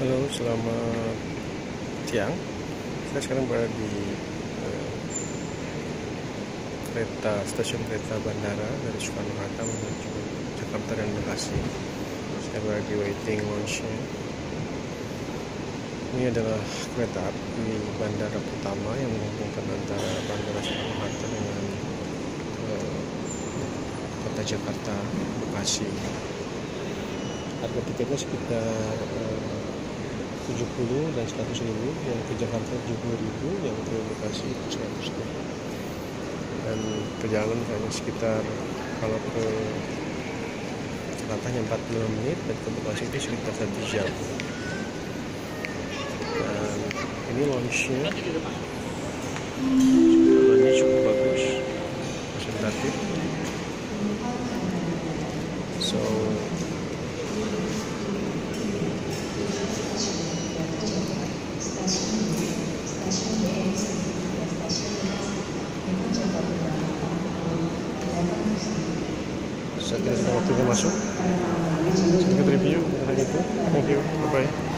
Halo, selamat siang. Saya sekarang berada di stasiun kereta bandara dari Soekarno-Hatta menuju Jakarta dan Bekasi. Saya berada di waiting lounge-nya. Ini adalah kereta api bandara pertama yang menghubungkan antara Bandara Soekarno-Hatta dengan kota Jakarta, Bekasi. Harga tiketnya sekitar 70 dan 100.000, yang ke Jakarta 70.000, yang ke Bekasi 100.000. Dan perjalanan hanya sekitar, kalau ke Jakarta hanya 45 menit dan ke Bekasi itu sekitar 1 jam. Dan ini launch-nya cukup bagus, presentatif. So saya tidak sedang waktunya masuk. Sedikit review tentang itu. Thank you. Bye bye.